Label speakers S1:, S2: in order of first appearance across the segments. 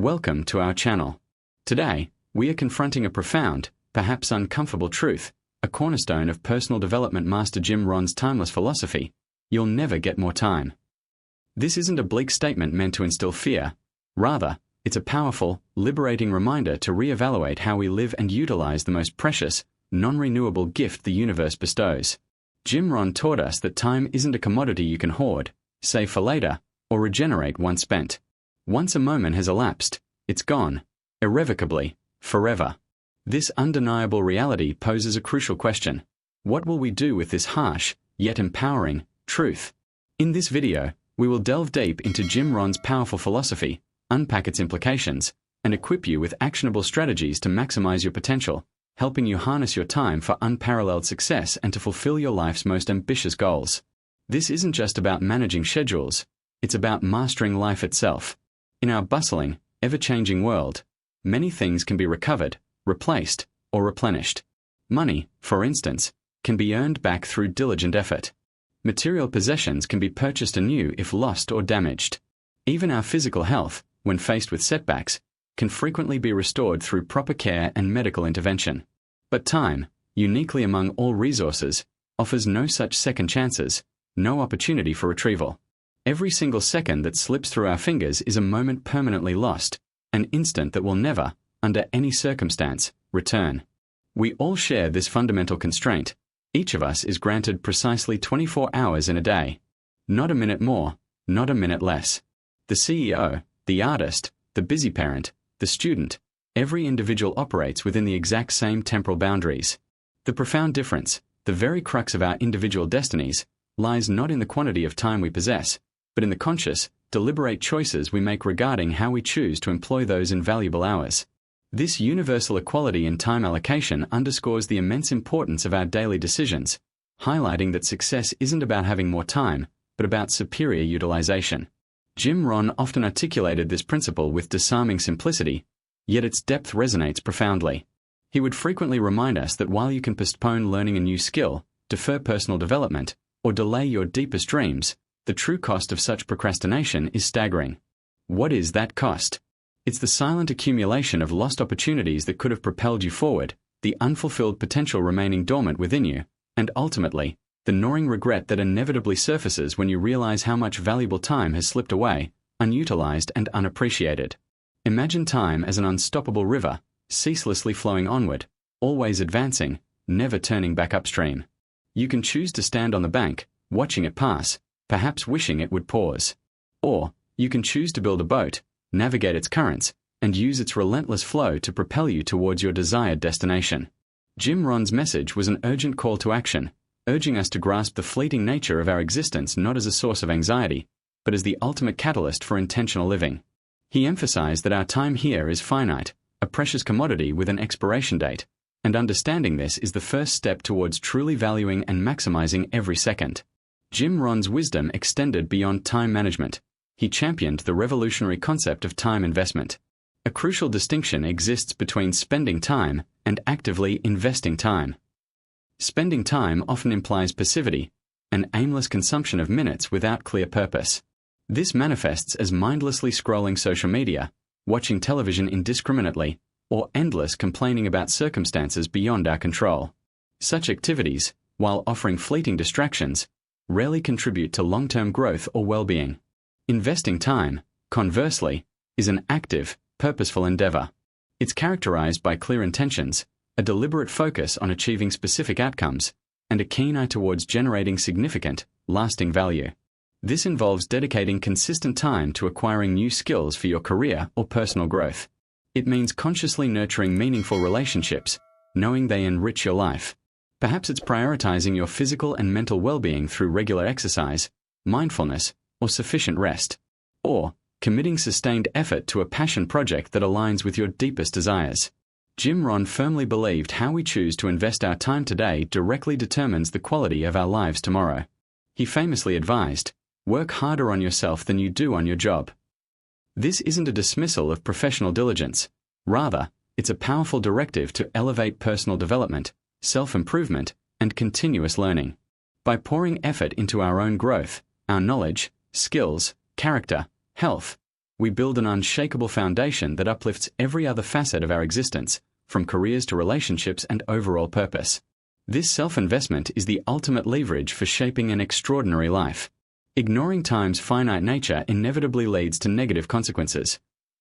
S1: Welcome to our channel. Today, we are confronting a profound, perhaps uncomfortable truth, a cornerstone of personal development master Jim Rohn's timeless philosophy: you'll never get more time. This isn't a bleak statement meant to instill fear. Rather, it's a powerful, liberating reminder to reevaluate how we live and utilize the most precious, non-renewable gift the universe bestows. Jim Rohn taught us that time isn't a commodity you can hoard, save for later, or regenerate once spent. Once a moment has elapsed, it's gone, irrevocably, forever. This undeniable reality poses a crucial question. What will we do with this harsh, yet empowering, truth? In this video, we will delve deep into Jim Rohn's powerful philosophy, unpack its implications, and equip you with actionable strategies to maximize your potential, helping you harness your time for unparalleled success and to fulfill your life's most ambitious goals. This isn't just about managing schedules, it's about mastering life itself. In our bustling, ever-changing world, many things can be recovered, replaced, or replenished. Money, for instance, can be earned back through diligent effort. Material possessions can be purchased anew if lost or damaged. Even our physical health, when faced with setbacks, can frequently be restored through proper care and medical intervention. But time, uniquely among all resources, offers no such second chances, no opportunity for retrieval. Every single second that slips through our fingers is a moment permanently lost, an instant that will never, under any circumstance, return. We all share this fundamental constraint. Each of us is granted precisely 24 hours in a day. Not a minute more, not a minute less. The CEO, the artist, the busy parent, the student, every individual operates within the exact same temporal boundaries. The profound difference, the very crux of our individual destinies, lies not in the quantity of time we possess, but in the conscious, deliberate choices we make regarding how we choose to employ those invaluable hours. This universal equality in time allocation underscores the immense importance of our daily decisions, highlighting that success isn't about having more time, but about superior utilization. Jim Rohn often articulated this principle with disarming simplicity, yet its depth resonates profoundly. He would frequently remind us that while you can postpone learning a new skill, defer personal development, or delay your deepest dreams, the true cost of such procrastination is staggering. What is that cost? It's the silent accumulation of lost opportunities that could have propelled you forward, the unfulfilled potential remaining dormant within you, and ultimately, the gnawing regret that inevitably surfaces when you realize how much valuable time has slipped away, unutilized and unappreciated. Imagine time as an unstoppable river, ceaselessly flowing onward, always advancing, never turning back upstream. You can choose to stand on the bank, watching it pass, perhaps wishing it would pause. Or, you can choose to build a boat, navigate its currents, and use its relentless flow to propel you towards your desired destination. Jim Rohn's message was an urgent call to action, urging us to grasp the fleeting nature of our existence not as a source of anxiety, but as the ultimate catalyst for intentional living. He emphasized that our time here is finite, a precious commodity with an expiration date, and understanding this is the first step towards truly valuing and maximizing every second. Jim Rohn's wisdom extended beyond time management. He championed the revolutionary concept of time investment. A crucial distinction exists between spending time and actively investing time. Spending time often implies passivity, an aimless consumption of minutes without clear purpose. This manifests as mindlessly scrolling social media, watching television indiscriminately, or endless complaining about circumstances beyond our control. Such activities, while offering fleeting distractions, rarely contribute to long-term growth or well-being. Investing time, conversely, is an active, purposeful endeavor. It's characterized by clear intentions, a deliberate focus on achieving specific outcomes, and a keen eye towards generating significant, lasting value. This involves dedicating consistent time to acquiring new skills for your career or personal growth. It means consciously nurturing meaningful relationships, knowing they enrich your life. Perhaps it's prioritizing your physical and mental well-being through regular exercise, mindfulness, or sufficient rest. Or, committing sustained effort to a passion project that aligns with your deepest desires. Jim Rohn firmly believed how we choose to invest our time today directly determines the quality of our lives tomorrow. He famously advised, "Work harder on yourself than you do on your job." This isn't a dismissal of professional diligence. Rather, it's a powerful directive to elevate personal development, self-improvement, and continuous learning. By pouring effort into our own growth, our knowledge, skills, character, health, We build an unshakable foundation that uplifts every other facet of our existence, from careers to relationships and overall purpose. This self-investment is the ultimate leverage for shaping an extraordinary life. Ignoring time's finite nature inevitably leads to negative consequences.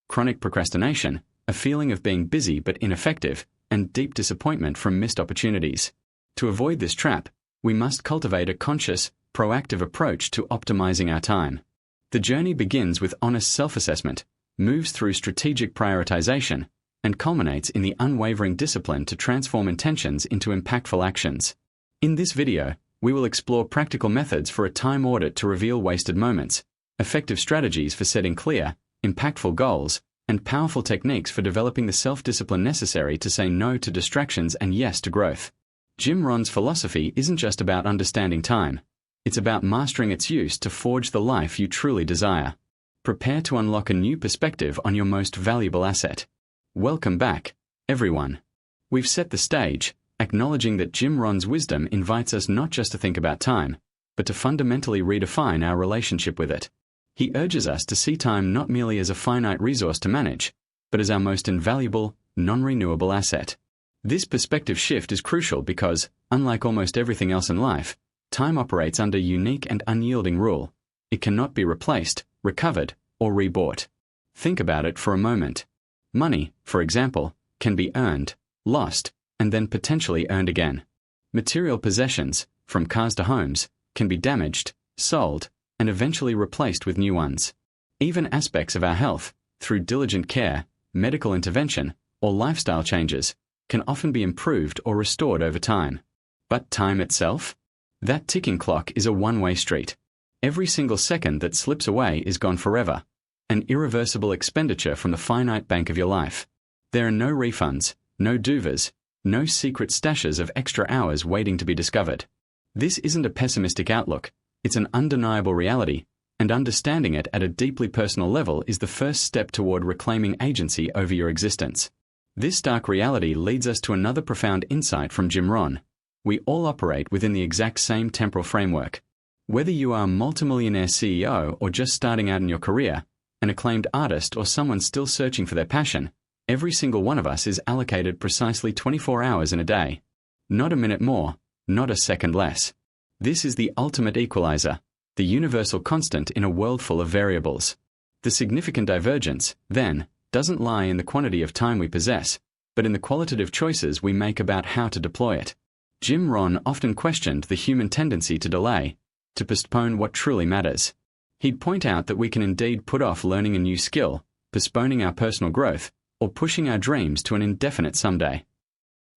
S1: Chronic procrastination, a feeling of being busy but ineffective, and deep disappointment from missed opportunities. To avoid this trap, we must cultivate a conscious, proactive approach to optimizing our time. The journey begins with honest self-assessment, moves through strategic prioritization, and culminates in the unwavering discipline to transform intentions into impactful actions. In this video, we will explore practical methods for a time audit to reveal wasted moments, effective strategies for setting clear, impactful goals, and powerful techniques for developing the self-discipline necessary to say no to distractions and yes to growth. Jim Rohn's philosophy isn't just about understanding time. It's about mastering its use to forge the life you truly desire. Prepare to unlock a new perspective on your most valuable asset. Welcome back, everyone. We've set the stage, acknowledging that Jim Rohn's wisdom invites us not just to think about time, but to fundamentally redefine our relationship with it. He urges us to see time not merely as a finite resource to manage, but as our most invaluable, non-renewable asset. This perspective shift is crucial because, unlike almost everything else in life, time operates under unique and unyielding rule. It cannot be replaced, recovered, or rebought. Think about it for a moment. Money, for example, can be earned, lost, and then potentially earned again. Material possessions, from cars to homes, can be damaged, sold, and eventually replaced with new ones. Even aspects of our health, through diligent care, medical intervention, or lifestyle changes, can often be improved or restored over time. But time itself? That ticking clock is a one-way street. Every single second that slips away is gone forever, an irreversible expenditure from the finite bank of your life. There are no refunds, no do-overs, no secret stashes of extra hours waiting to be discovered. This isn't a pessimistic outlook, it's an undeniable reality, and understanding it at a deeply personal level is the first step toward reclaiming agency over your existence. This stark reality leads us to another profound insight from Jim Rohn. We all operate within the exact same temporal framework. Whether you are a multimillionaire CEO or just starting out in your career, an acclaimed artist or someone still searching for their passion, every single one of us is allocated precisely 24 hours in a day. Not a minute more, not a second less. This is the ultimate equalizer, the universal constant in a world full of variables. The significant divergence, then, doesn't lie in the quantity of time we possess, but in the qualitative choices we make about how to deploy it. Jim Rohn often questioned the human tendency to delay, to postpone what truly matters. He'd point out that we can indeed put off learning a new skill, postponing our personal growth, or pushing our dreams to an indefinite someday.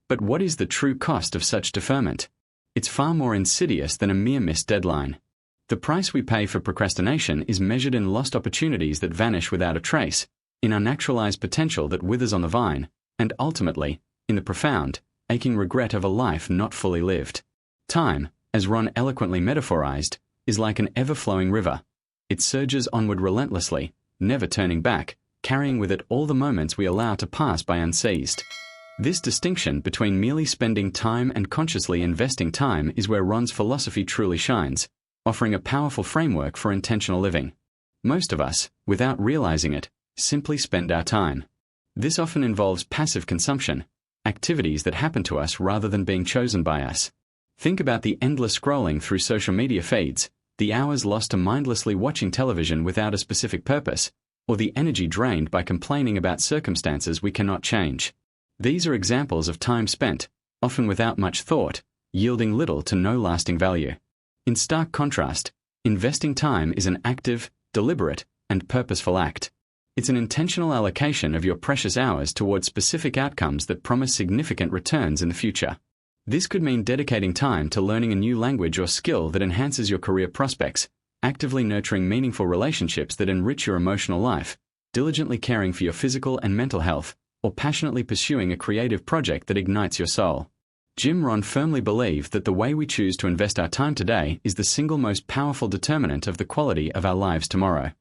S1: But what is the true cost of such deferment? It's far more insidious than a mere missed deadline. The price we pay for procrastination is measured in lost opportunities that vanish without a trace, in unactualized potential that withers on the vine, and ultimately, in the profound, aching regret of a life not fully lived. Time, as Rohn eloquently metaphorized, is like an ever-flowing river. It surges onward relentlessly, never turning back, carrying with it all the moments we allow to pass by unseized. This distinction between merely spending time and consciously investing time is where Rohn's philosophy truly shines, offering a powerful framework for intentional living. Most of us, without realizing it, simply spend our time. This often involves passive consumption, activities that happen to us rather than being chosen by us. Think about the endless scrolling through social media feeds, the hours lost to mindlessly watching television without a specific purpose, or the energy drained by complaining about circumstances we cannot change. These are examples of time spent, often without much thought, yielding little to no lasting value. In stark contrast, investing time is an active, deliberate, and purposeful act. It's an intentional allocation of your precious hours towards specific outcomes that promise significant returns in the future. This could mean dedicating time to learning a new language or skill that enhances your career prospects, actively nurturing meaningful relationships that enrich your emotional life, diligently caring for your physical and mental health, or passionately pursuing a creative project that ignites your soul. Jim Rohn firmly believed that the way we choose to invest our time today is the single most powerful determinant of the quality of our lives tomorrow.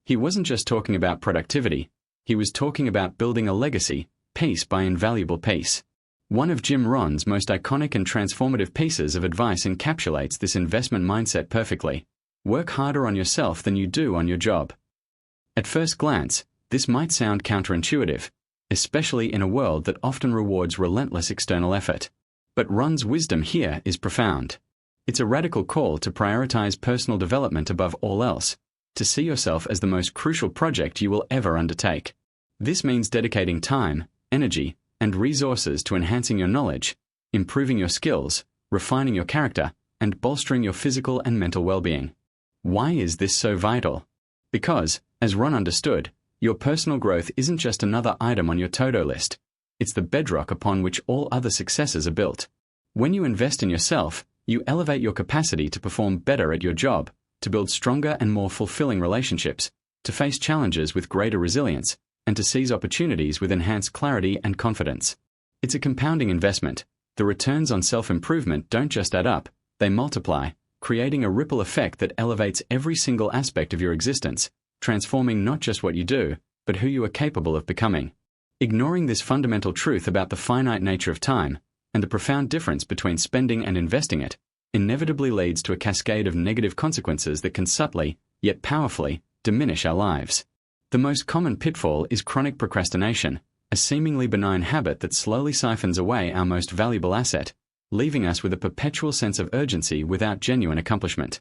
S1: He wasn't just talking about productivity, he was talking about building a legacy, piece by invaluable piece. One of Jim Rohn's most iconic and transformative pieces of advice encapsulates this investment mindset perfectly. Work harder on yourself than you do on your job. At first glance, this might sound counterintuitive, especially in a world that often rewards relentless external effort. But Rohn's wisdom here is profound. It's a radical call to prioritize personal development above all else, to see yourself as the most crucial project you will ever undertake. This means dedicating time, energy, and resources to enhancing your knowledge, improving your skills, refining your character, and bolstering your physical and mental well-being. Why is this so vital? Because, as Rohn understood, your personal growth isn't just another item on your to-do list. It's the bedrock upon which all other successes are built. When you invest in yourself, you elevate your capacity to perform better at your job, to build stronger and more fulfilling relationships, to face challenges with greater resilience, and to seize opportunities with enhanced clarity and confidence. It's a compounding investment. The returns on self-improvement don't just add up, they multiply, creating a ripple effect that elevates every single aspect of your existence, transforming not just what you do, but who you are capable of becoming. Ignoring this fundamental truth about the finite nature of time, and the profound difference between spending and investing it, inevitably leads to a cascade of negative consequences that can subtly, yet powerfully, diminish our lives. The most common pitfall is chronic procrastination, a seemingly benign habit that slowly siphons away our most valuable asset, leaving us with a perpetual sense of urgency without genuine accomplishment.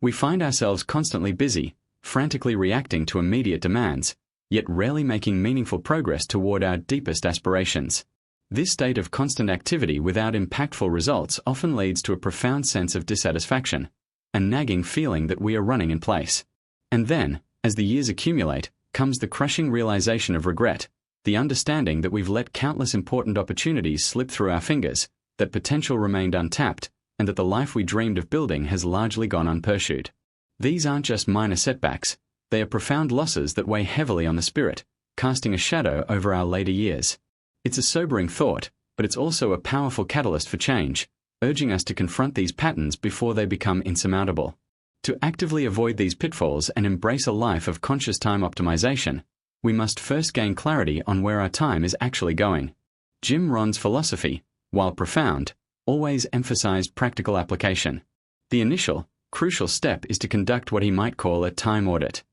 S1: We find ourselves constantly busy, frantically reacting to immediate demands, yet rarely making meaningful progress toward our deepest aspirations. This state of constant activity without impactful results often leads to a profound sense of dissatisfaction, a nagging feeling that we are running in place. And then, as the years accumulate, comes the crushing realization of regret, the understanding that we've let countless important opportunities slip through our fingers, that potential remained untapped, and that the life we dreamed of building has largely gone unpursued. These aren't just minor setbacks, they are profound losses that weigh heavily on the spirit, casting a shadow over our later years. It's a sobering thought, but it's also a powerful catalyst for change, urging us to confront these patterns before they become insurmountable. To actively avoid these pitfalls and embrace a life of conscious time optimization, we must first gain clarity on where our time is actually going. Jim Rohn's philosophy, while profound, always emphasized practical application. The initial, crucial step is to conduct what he might call a time audit.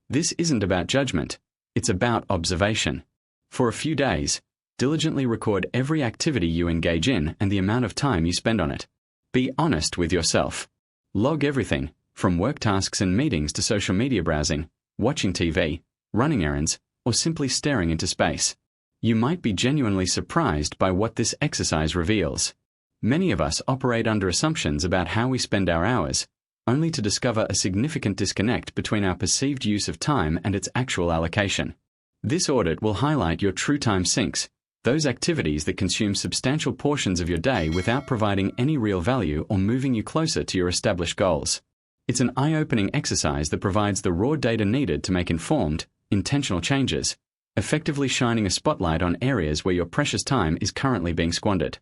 S1: This isn't about judgment, it's about observation. For a few days, diligently record every activity you engage in and the amount of time you spend on it. Be honest with yourself. Log everything, from work tasks and meetings to social media browsing, watching TV, running errands, or simply staring into space. You might be genuinely surprised by what this exercise reveals. Many of us operate under assumptions about how we spend our hours, only to discover a significant disconnect between our perceived use of time and its actual allocation. This audit will highlight your true time sinks, those activities that consume substantial portions of your day without providing any real value or moving you closer to your established goals. It's an eye-opening exercise that provides the raw data needed to make informed, intentional changes, effectively shining a spotlight on areas where your precious time is currently being squandered.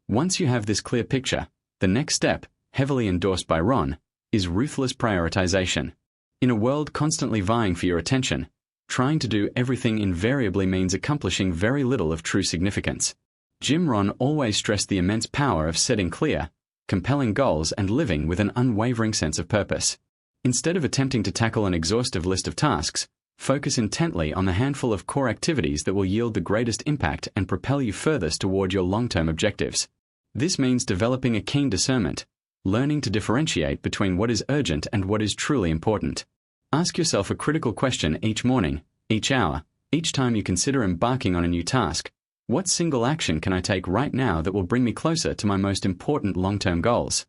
S1: Once you have this clear picture, the next step, heavily endorsed by Rohn, is ruthless prioritization. In a world constantly vying for your attention, trying to do everything invariably means accomplishing very little of true significance. Jim Rohn always stressed the immense power of setting clear, compelling goals and living with an unwavering sense of purpose. Instead of attempting to tackle an exhaustive list of tasks, focus intently on the handful of core activities that will yield the greatest impact and propel you furthest toward your long-term objectives. This means developing a keen discernment, learning to differentiate between what is urgent and what is truly important. Ask yourself a critical question each morning, each hour, each time you consider embarking on a new task. What single action can I take right now that will bring me closer to my most important long-term goals?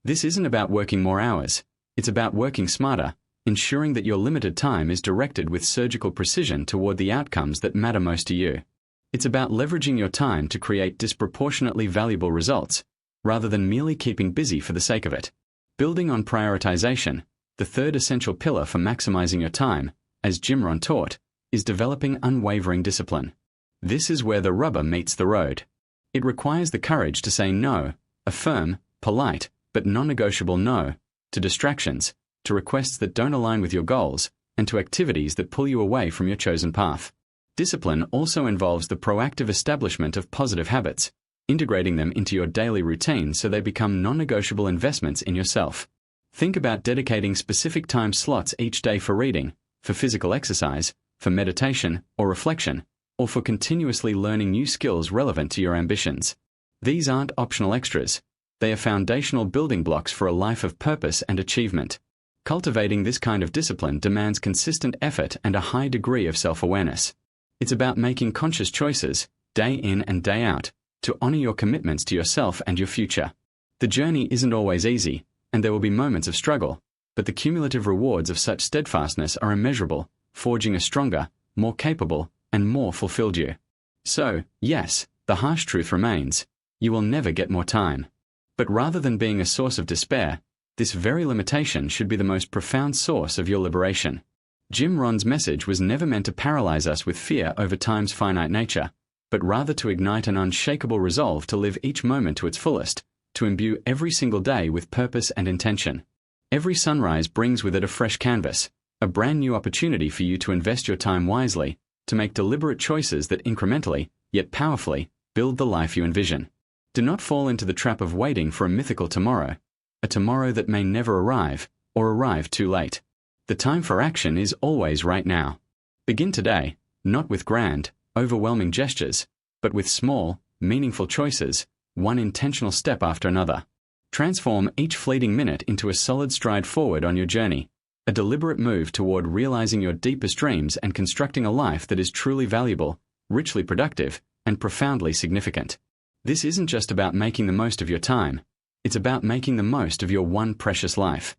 S1: This isn't about working more hours. It's about working smarter, ensuring that your limited time is directed with surgical precision toward the outcomes that matter most to you. It's about leveraging your time to create disproportionately valuable results, rather than merely keeping busy for the sake of it. Building on prioritization, the third essential pillar for maximizing your time, as Jim Rohn taught, is developing unwavering discipline. This is where the rubber meets the road. It requires the courage to say no, a firm, polite, but non-negotiable no, to distractions, to requests that don't align with your goals, and to activities that pull you away from your chosen path. Discipline also involves the proactive establishment of positive habits, integrating them into your daily routine so they become non-negotiable investments in yourself. Think about dedicating specific time slots each day for reading, for physical exercise, for meditation or reflection, or for continuously learning new skills relevant to your ambitions. These aren't optional extras. They are foundational building blocks for a life of purpose and achievement. Cultivating this kind of discipline demands consistent effort and a high degree of self-awareness. It's about making conscious choices, day in and day out, to honor your commitments to yourself and your future. The journey isn't always easy, and there will be moments of struggle, but the cumulative rewards of such steadfastness are immeasurable, forging a stronger, more capable, and more fulfilled you. So, yes, the harsh truth remains: you will never get more time. But rather than being a source of despair, this very limitation should be the most profound source of your liberation. Jim Rohn's message was never meant to paralyze us with fear over time's finite nature, but rather to ignite an unshakable resolve to live each moment to its fullest, to imbue every single day with purpose and intention. Every sunrise brings with it a fresh canvas, a brand new opportunity for you to invest your time wisely, to make deliberate choices that incrementally, yet powerfully, build the life you envision. Do not fall into the trap of waiting for a mythical tomorrow, a tomorrow that may never arrive, or arrive too late. The time for action is always right now. Begin today, not with grand, overwhelming gestures, but with small, meaningful choices, one intentional step after another. Transform each fleeting minute into a solid stride forward on your journey, a deliberate move toward realizing your deepest dreams and constructing a life that is truly valuable, richly productive, and profoundly significant. This isn't just about making the most of your time, it's about making the most of your one precious life.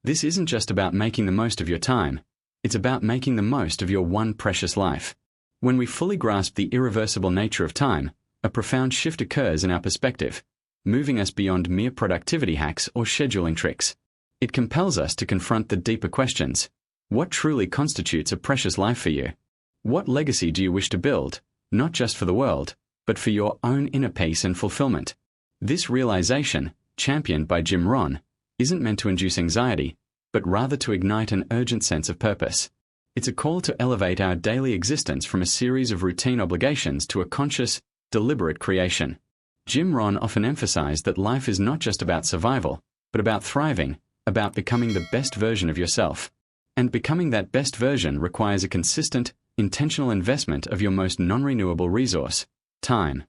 S1: This isn't just about making the most of your time, it's about making the most of your one precious life. When we fully grasp the irreversible nature of time, a profound shift occurs in our perspective, moving us beyond mere productivity hacks or scheduling tricks. It compels us to confront the deeper questions. What truly constitutes a precious life for you? What legacy do you wish to build, not just for the world, but for your own inner peace and fulfillment? This realization, championed by Jim Rohn, isn't meant to induce anxiety, but rather to ignite an urgent sense of purpose. It's a call to elevate our daily existence from a series of routine obligations to a conscious, deliberate creation. Jim Rohn often emphasized that life is not just about survival, but about thriving, about becoming the best version of yourself. And becoming that best version requires a consistent, intentional investment of your most non-renewable resource, time.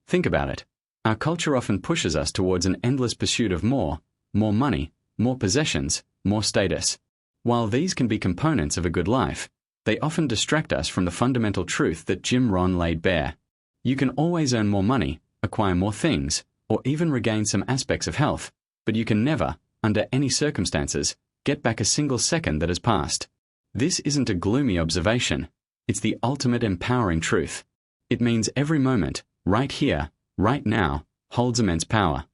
S1: Think about it. Our culture often pushes us towards an endless pursuit of more money, more possessions, more status. While these can be components of a good life, they often distract us from the fundamental truth that Jim Rohn laid bare. You can always earn more money, acquire more things, or even regain some aspects of health, but you can never, under any circumstances, get back a single second that has passed. This isn't a gloomy observation. It's the ultimate empowering truth. It means every moment, right here, right now, holds immense power.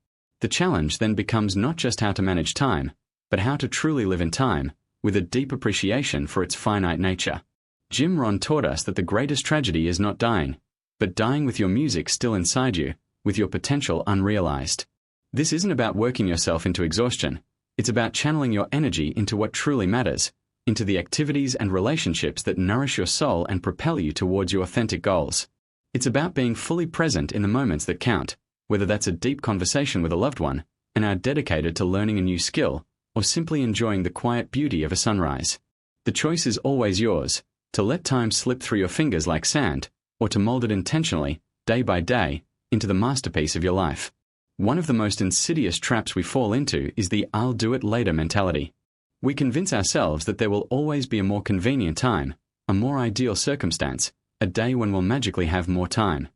S1: The challenge then becomes not just how to manage time, but how to truly live in time, with a deep appreciation for its finite nature. Jim Rohn taught us that the greatest tragedy is not dying, but dying with your music still inside you, with your potential unrealized. This isn't about working yourself into exhaustion. It's about channeling your energy into what truly matters, into the activities and relationships that nourish your soul and propel you towards your authentic goals. It's about being fully present in the moments that count, whether that's a deep conversation with a loved one, an hour dedicated to learning a new skill, or simply enjoying the quiet beauty of a sunrise. The choice is always yours, to let time slip through your fingers like sand, or to mold it intentionally, day by day, into the masterpiece of your life. One of the most insidious traps we fall into is the "I'll do it later" mentality. We convince ourselves that there will always be a more convenient time, a more ideal circumstance, a day when we'll magically have more time.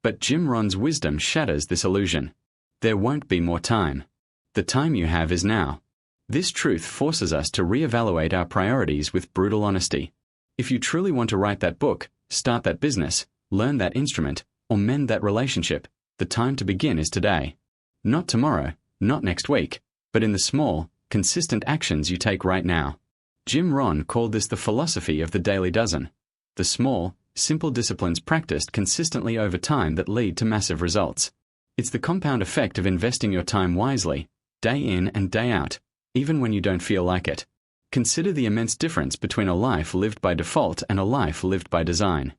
S1: But Jim Rohn's wisdom shatters this illusion. There won't be more time. The time you have is now. This truth forces us to reevaluate our priorities with brutal honesty. If you truly want to write that book, start that business, learn that instrument, or mend that relationship, the time to begin is today. Not tomorrow, not next week, but in the small, consistent actions you take right now. Jim Rohn called this the philosophy of the daily dozen. The small, simple disciplines practiced consistently over time that lead to massive results. It's the compound effect of investing your time wisely, day in and day out, even when you don't feel like it. Consider the immense difference between a life lived by default and a life lived by design.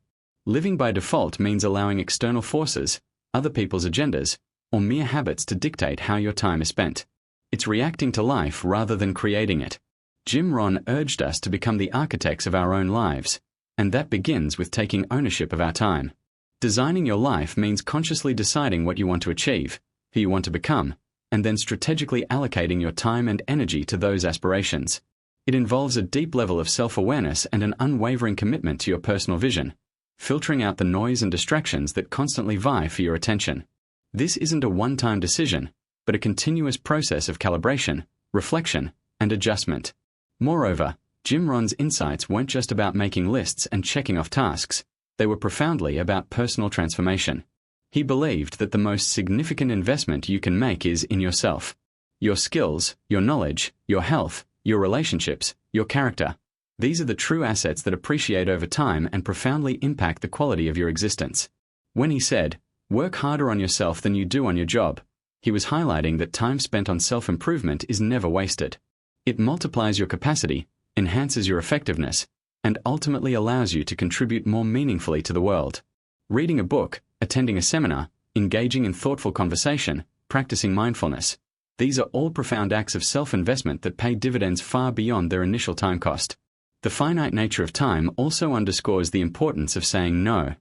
S1: Living by default means allowing external forces, other people's agendas, or mere habits to dictate how your time is spent. It's reacting to life rather than creating it. Jim Rohn urged us to become the architects of our own lives, and that begins with taking ownership of our time. Designing your life means consciously deciding what you want to achieve, who you want to become, and then strategically allocating your time and energy to those aspirations. It involves a deep level of self-awareness and an unwavering commitment to your personal vision, filtering out the noise and distractions that constantly vie for your attention. This isn't a one-time decision, but a continuous process of calibration, reflection, and adjustment. Moreover, Jim Rohn's insights weren't just about making lists and checking off tasks. They were profoundly about personal transformation. He believed that the most significant investment you can make is in yourself. Your skills, your knowledge, your health, your relationships, your character. These are the true assets that appreciate over time and profoundly impact the quality of your existence. When he said, "Work harder on yourself than you do on your job," he was highlighting that time spent on self-improvement is never wasted. It multiplies your capacity, enhances your effectiveness, and ultimately allows you to contribute more meaningfully to the world. Reading a book, attending a seminar, engaging in thoughtful conversation, practicing mindfulness. These are all profound acts of self-investment that pay dividends far beyond their initial time cost. The finite nature of time also underscores the importance of saying no.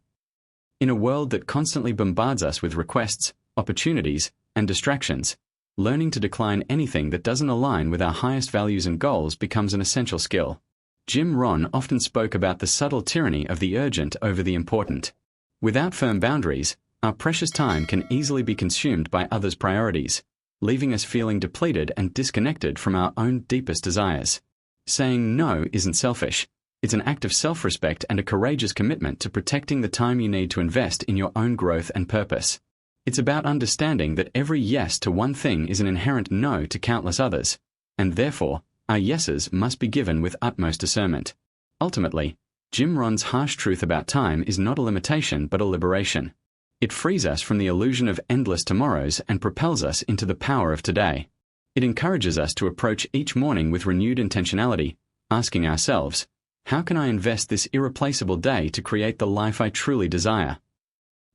S1: In a world that constantly bombards us with requests, opportunities, and distractions, learning to decline anything that doesn't align with our highest values and goals becomes an essential skill. Jim Rohn often spoke about the subtle tyranny of the urgent over the important. Without firm boundaries, our precious time can easily be consumed by others' priorities, leaving us feeling depleted and disconnected from our own deepest desires. Saying no isn't selfish. It's an act of self-respect and a courageous commitment to protecting the time you need to invest in your own growth and purpose. It's about understanding that every yes to one thing is an inherent no to countless others, and therefore, our yeses must be given with utmost discernment. Ultimately, Jim Rohn's harsh truth about time is not a limitation but a liberation. It frees us from the illusion of endless tomorrows and propels us into the power of today. It encourages us to approach each morning with renewed intentionality, asking ourselves, how can I invest this irreplaceable day to create the life I truly desire?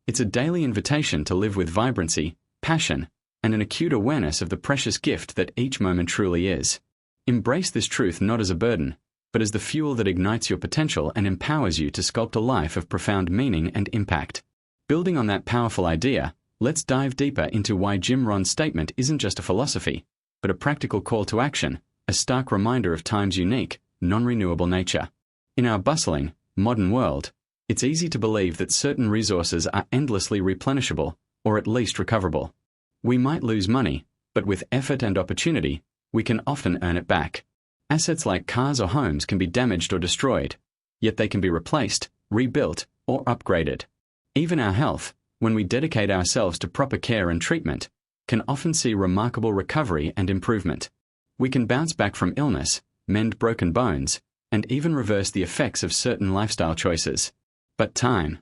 S1: It's a daily invitation to live with vibrancy, passion, and an acute awareness of the precious gift that each moment truly is. Embrace this truth not as a burden, but as the fuel that ignites your potential and empowers you to sculpt a life of profound meaning and impact. Building on that powerful idea, let's dive deeper into why Jim Rohn's statement isn't just a philosophy, but a practical call to action, a stark reminder of time's unique, non-renewable nature. In our bustling, modern world, it's easy to believe that certain resources are endlessly replenishable, or at least recoverable. We might lose money, but with effort and opportunity, we can often earn it back. Assets like cars or homes can be damaged or destroyed, yet they can be replaced, rebuilt, or upgraded. Even our health, when we dedicate ourselves to proper care and treatment, can often see remarkable recovery and improvement. We can bounce back from illness, mend broken bones, and even reverse the effects of certain lifestyle choices. But time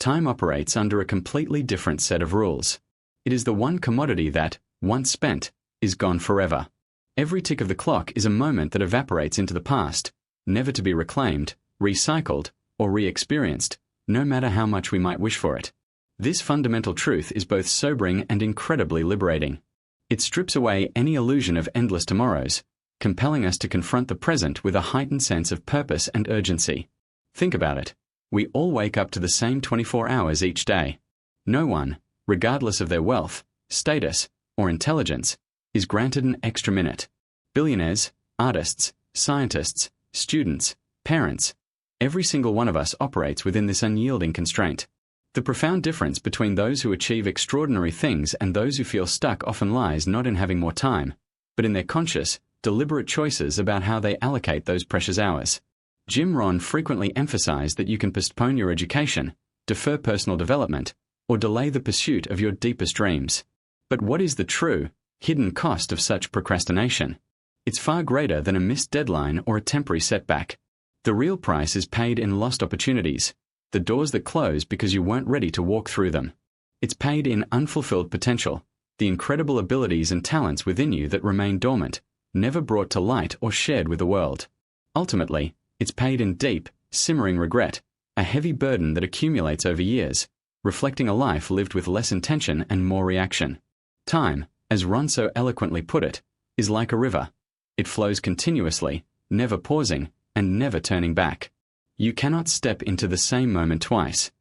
S1: operates under a completely different set of rules. It is the one commodity that, once spent, is gone forever. Every tick of the clock is a moment that evaporates into the past, never to be reclaimed, recycled, or re-experienced, no matter how much we might wish for it. This fundamental truth is both sobering and incredibly liberating. It strips away any illusion of endless tomorrows, compelling us to confront the present with a heightened sense of purpose and urgency. Think about it. We all wake up to the same 24 hours each day. No one, regardless of their wealth, status, or intelligence, is granted an extra minute. Billionaires, artists, scientists, students, parents, every single one of us operates within this unyielding constraint. The profound difference between those who achieve extraordinary things and those who feel stuck often lies not in having more time, but in their conscious, deliberate choices about how they allocate those precious hours. Jim Rohn frequently emphasized that you can postpone your education, defer personal development, or delay the pursuit of your deepest dreams. But what is the true, hidden cost of such procrastination? It's far greater than a missed deadline or a temporary setback. The real price is paid in lost opportunities, the doors that close because you weren't ready to walk through them. It's paid in unfulfilled potential, the incredible abilities and talents within you that remain dormant, never brought to light or shared with the world. Ultimately, it's paid in deep, simmering regret, a heavy burden that accumulates over years, reflecting a life lived with less intention and more reaction. Time, as Rohn so eloquently put it, is like a river. It flows continuously, never pausing, and never turning back. You cannot step into the same moment twice.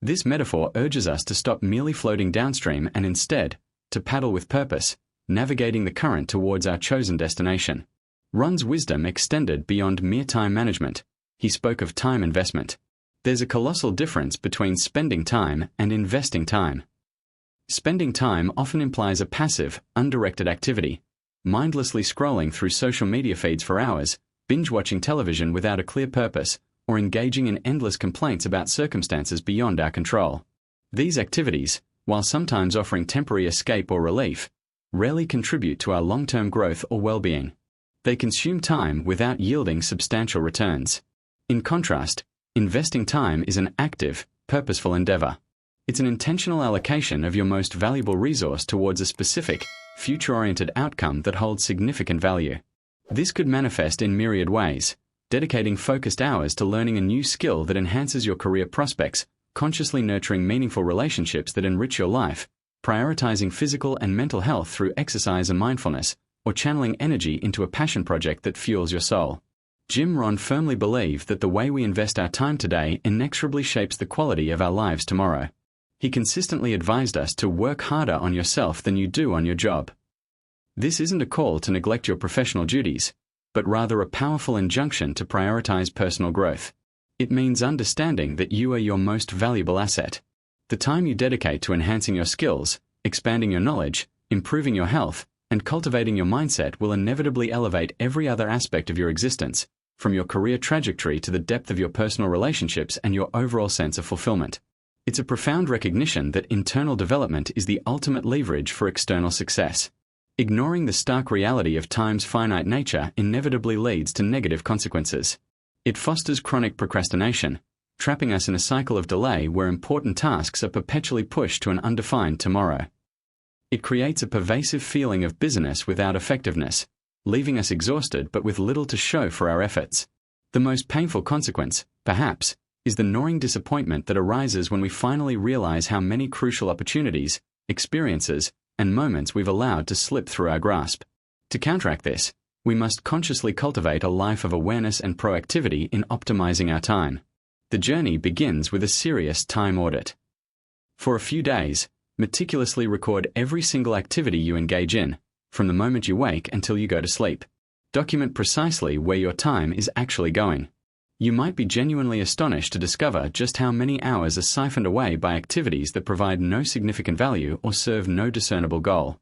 S1: This metaphor urges us to stop merely floating downstream and instead, to paddle with purpose, navigating the current towards our chosen destination. Rohn's wisdom extended beyond mere time management. He spoke of time investment. There's a colossal difference between spending time and investing time. Spending time often implies a passive, undirected activity, mindlessly scrolling through social media feeds for hours, binge-watching television without a clear purpose, or engaging in endless complaints about circumstances beyond our control. These activities, while sometimes offering temporary escape or relief, rarely contribute to our long-term growth or well-being. They consume time without yielding substantial returns. In contrast, investing time is an active, purposeful endeavor. It's an intentional allocation of your most valuable resource towards a specific, future-oriented outcome that holds significant value. This could manifest in myriad ways: dedicating focused hours to learning a new skill that enhances your career prospects, consciously nurturing meaningful relationships that enrich your life, prioritizing physical and mental health through exercise and mindfulness, or channeling energy into a passion project that fuels your soul. Jim Rohn firmly believed that the way we invest our time today inexorably shapes the quality of our lives tomorrow. He consistently advised us to work harder on yourself than you do on your job. This isn't a call to neglect your professional duties, but rather a powerful injunction to prioritize personal growth. It means understanding that you are your most valuable asset. The time you dedicate to enhancing your skills, expanding your knowledge, improving your health, and cultivating your mindset will inevitably elevate every other aspect of your existence, from your career trajectory to the depth of your personal relationships and your overall sense of fulfillment. It's a profound recognition that internal development is the ultimate leverage for external success. Ignoring the stark reality of time's finite nature inevitably leads to negative consequences. It fosters chronic procrastination, trapping us in a cycle of delay where important tasks are perpetually pushed to an undefined tomorrow. It creates a pervasive feeling of busyness without effectiveness, leaving us exhausted but with little to show for our efforts. The most painful consequence, perhaps, is the gnawing disappointment that arises when we finally realize how many crucial opportunities, experiences, and moments we've allowed to slip through our grasp. To counteract this, we must consciously cultivate a life of awareness and proactivity in optimizing our time. The journey begins with a serious time audit. For a few days, meticulously record every single activity you engage in, from the moment you wake until you go to sleep. Document precisely where your time is actually going. You might be genuinely astonished to discover just how many hours are siphoned away by activities that provide no significant value or serve no discernible goal.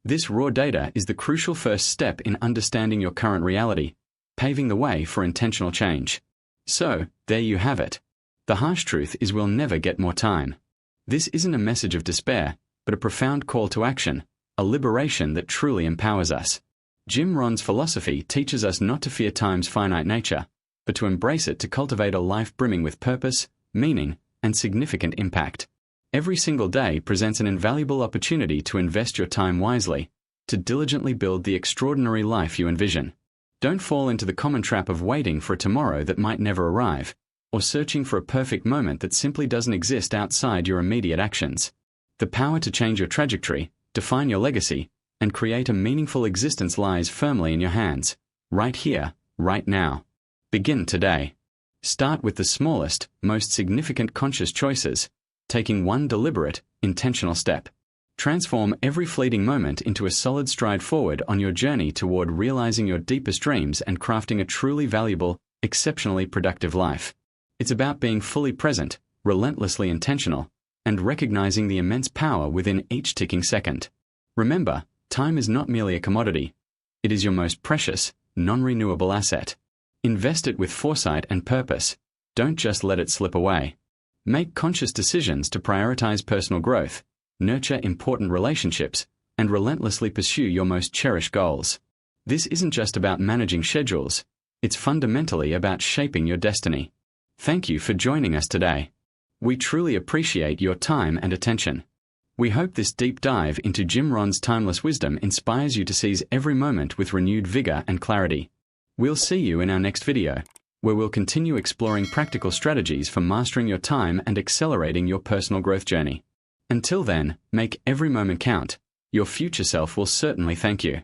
S1: This raw data is the crucial first step in understanding your current reality, paving the way for intentional change. So, there you have it. The harsh truth is we'll never get more time. This isn't a message of despair, but a profound call to action, a liberation that truly empowers us. Jim Rohn's philosophy teaches us not to fear time's finite nature, but to embrace it to cultivate a life brimming with purpose, meaning, and significant impact. Every single day presents an invaluable opportunity to invest your time wisely, to diligently build the extraordinary life you envision. Don't fall into the common trap of waiting for a tomorrow that might never arrive, or searching for a perfect moment that simply doesn't exist outside your immediate actions. The power to change your trajectory, define your legacy, and create a meaningful existence lies firmly in your hands, right here, right now. Begin today. Start with the smallest, most significant conscious choices, taking one deliberate, intentional step. Transform every fleeting moment into a solid stride forward on your journey toward realizing your deepest dreams and crafting a truly valuable, exceptionally productive life. It's about being fully present, relentlessly intentional, and recognizing the immense power within each ticking second. Remember, time is not merely a commodity. It is your most precious, non-renewable asset. Invest it with foresight and purpose. Don't just let it slip away. Make conscious decisions to prioritize personal growth, nurture important relationships, and relentlessly pursue your most cherished goals. This isn't just about managing schedules. It's fundamentally about shaping your destiny. Thank you for joining us today. We truly appreciate your time and attention. We hope this deep dive into Jim Rohn's timeless wisdom inspires you to seize every moment with renewed vigor and clarity. We'll see you in our next video, where we'll continue exploring practical strategies for mastering your time and accelerating your personal growth journey. Until then, make every moment count. Your future self will certainly thank you.